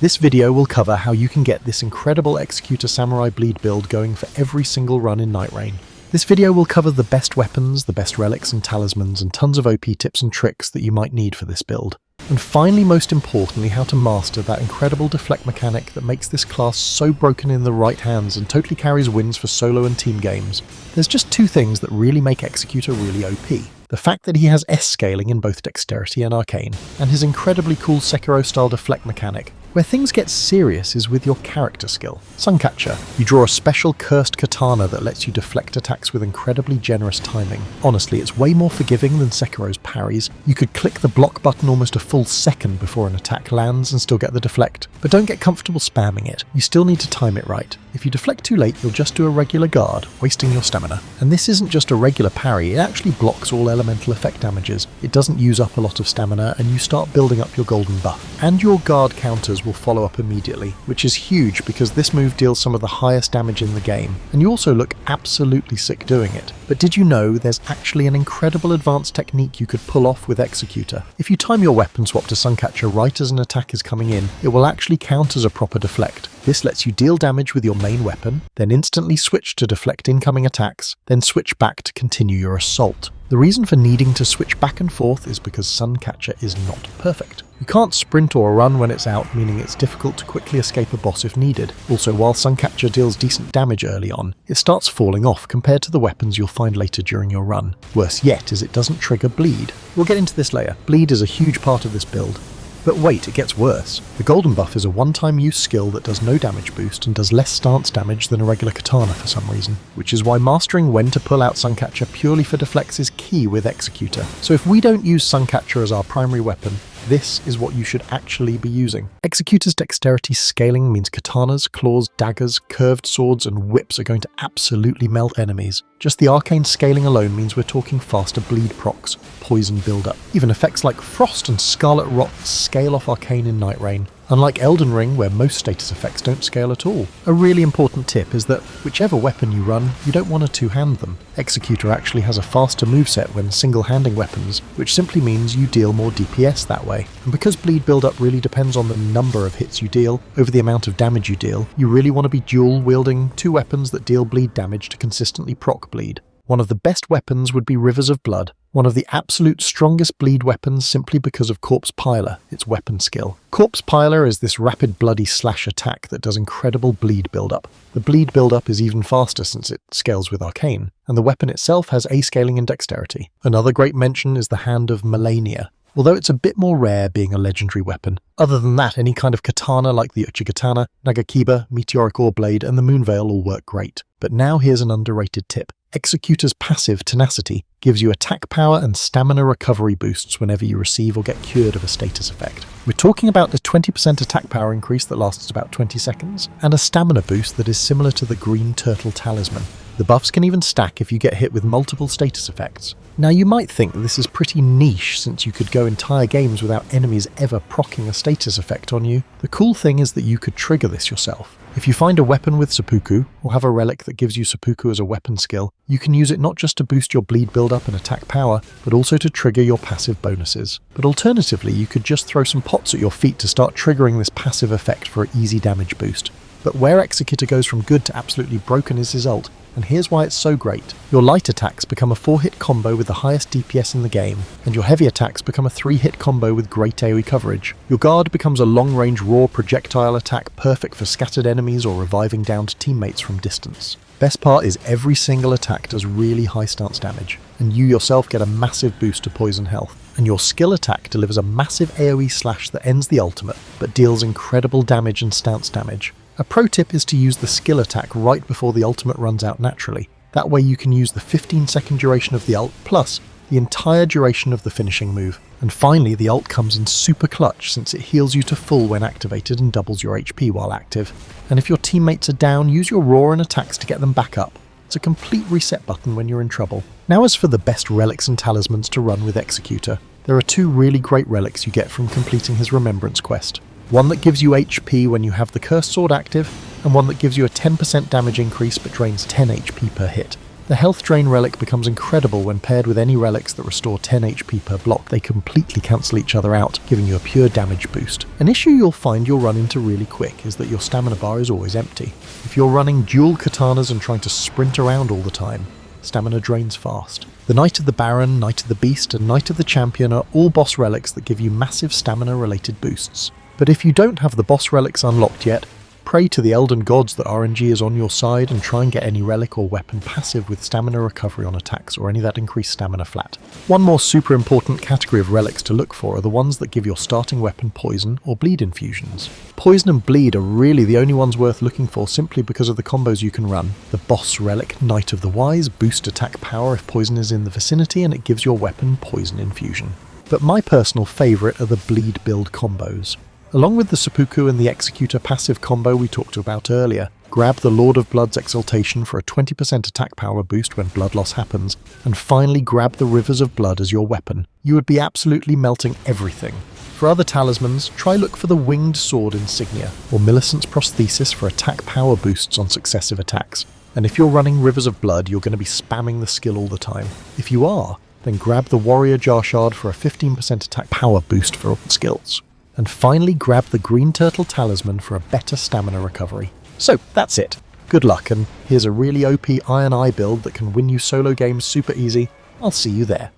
This video will cover how you can get this incredible Executor Samurai Bleed build going for every single run in Nightreign. This video will cover the best weapons, the best relics and talismans, and tons of OP tips and tricks that you might need for this build. And finally, most importantly, how to master that incredible deflect mechanic that makes this class so broken in the right hands and totally carries wins for solo and team games. There's just two things that really make Executor really OP. The fact that he has S scaling in both dexterity and arcane, and his incredibly cool Sekiro-style deflect mechanic. Where things get serious is with your character skill. Suncatcher, you draw a special cursed katana that lets you deflect attacks with incredibly generous timing. Honestly, it's way more forgiving than Sekiro's parries. You could click the block button almost a full second before an attack lands and still get the deflect. But don't get comfortable spamming it, you still need to time it right. If you deflect too late, you'll just do a regular guard, wasting your stamina. And this isn't just a regular parry, it actually blocks all elemental effect damages. It doesn't use up a lot of stamina, and you start building up your golden buff. And your guard counters will follow up immediately, which is huge because this move deals some of the highest damage in the game, and you also look absolutely sick doing it. But did you know there's actually an incredible advanced technique you could pull off with Executor? If you time your weapon swap to Suncatcher right as an attack is coming in, it will actually count as a proper deflect. This lets you deal damage with your main weapon, then instantly switch to deflect incoming attacks, then switch back to continue your assault. The reason for needing to switch back and forth is because Suncatcher is not perfect. You can't sprint or run when it's out, meaning it's difficult to quickly escape a boss if needed. Also, while Suncatcher deals decent damage early on, it starts falling off compared to the weapons you'll find later during your run. Worse yet is it doesn't trigger bleed. We'll get into this later. Bleed is a huge part of this build. But wait, it gets worse. The golden buff is a one-time use skill that does no damage boost and does less stance damage than a regular katana for some reason, which is why mastering when to pull out Suncatcher purely for deflects is key with Executor. So if we don't use Suncatcher as our primary weapon, this is what you should actually be using. Executor's dexterity scaling means katanas, claws, daggers, curved swords, and whips are going to absolutely melt enemies. Just the arcane scaling alone means we're talking faster bleed procs, poison build-up. Even effects like Frost and Scarlet Rot scale off arcane in Nightreign, unlike Elden Ring where most status effects don't scale at all. A really important tip is that whichever weapon you run, you don't want to two-hand them. Executor actually has a faster moveset when single-handing weapons, which simply means you deal more DPS that way. And because bleed build-up really depends on the number of hits you deal over the amount of damage you deal, you really want to be dual-wielding two weapons that deal bleed damage to consistently proc bleed. One of the best weapons would be Rivers of Blood, one of the absolute strongest bleed weapons simply because of Corpse Piler, its weapon skill. Corpse Piler is this rapid bloody slash attack that does incredible bleed build-up. The bleed build-up is even faster since it scales with arcane, and the weapon itself has A scaling and dexterity. Another great mention is the Hand of Malenia, although it's a bit more rare being a legendary weapon. Other than that, any kind of katana like the Uchigatana, Nagakiba, Meteoric Ore Blade, and the Moonveil all work great. But now here's an underrated tip. Executor's passive Tenacity gives you attack power and stamina recovery boosts whenever you receive or get cured of a status effect. We're talking about a 20% attack power increase that lasts about 20 seconds, and a stamina boost that is similar to the Green Turtle Talisman. The buffs can even stack if you get hit with multiple status effects. Now you might think that this is pretty niche since you could go entire games without enemies ever proccing a status effect on you. The cool thing is that you could trigger this yourself. If you find a weapon with seppuku, or have a relic that gives you seppuku as a weapon skill, you can use it not just to boost your bleed build-up and attack power, but also to trigger your passive bonuses. But alternatively, you could just throw some pots at your feet to start triggering this passive effect for an easy damage boost. But where Executor goes from good to absolutely broken is his ult, and here's why it's so great. Your light attacks become a 4-hit combo with the highest DPS in the game, and your heavy attacks become a 3-hit combo with great AoE coverage. Your guard becomes a long-range raw projectile attack perfect for scattered enemies or reviving downed teammates from distance. Best part is every single attack does really high stance damage, and you yourself get a massive boost to poison health. And your skill attack delivers a massive AoE slash that ends the ultimate, but deals incredible damage and stance damage. A pro tip is to use the skill attack right before the ultimate runs out naturally. That way you can use the 15-second duration of the ult plus the entire duration of the finishing move. And finally, the ult comes in super clutch since it heals you to full when activated and doubles your HP while active. And if your teammates are down, use your raw and attacks to get them back up. It's a complete reset button when you're in trouble. Now as for the best relics and talismans to run with Executor, there are two really great relics you get from completing his Remembrance quest. One that gives you HP when you have the Cursed Sword active, and one that gives you a 10% damage increase but drains 10 HP per hit. The health drain relic becomes incredible when paired with any relics that restore 10 HP per block. They completely cancel each other out, giving you a pure damage boost. An issue you'll find you'll run into really quick is that your stamina bar is always empty. If you're running dual katanas and trying to sprint around all the time, stamina drains fast. The Knight of the Baron, Knight of the Beast, and Knight of the Champion are all boss relics that give you massive stamina-related boosts. But if you don't have the boss relics unlocked yet, pray to the Elden Gods that RNG is on your side and try and get any relic or weapon passive with stamina recovery on attacks or any that increase stamina flat. One more super important category of relics to look for are the ones that give your starting weapon poison or bleed infusions. Poison and bleed are really the only ones worth looking for simply because of the combos you can run. The boss relic, Knight of the Wise, boosts attack power if poison is in the vicinity and it gives your weapon poison infusion. But my personal favourite are the bleed build combos. Along with the Seppuku and the Executor passive combo we talked about earlier, grab the Lord of Blood's Exaltation for a 20% attack power boost when blood loss happens, and finally grab the Rivers of Blood as your weapon. You would be absolutely melting everything. For other talismans, try look for the Winged Sword insignia, or Millicent's Prosthesis for attack power boosts on successive attacks. And if you're running Rivers of Blood, you're going to be spamming the skill all the time. If you are, then grab the Warrior Jar Shard for a 15% attack power boost for all skills. And finally grab the Green Turtle Talisman for a better stamina recovery. So that's it. Good luck, and here's a really OP Iron Eye build that can win you solo games super easy. I'll see you there.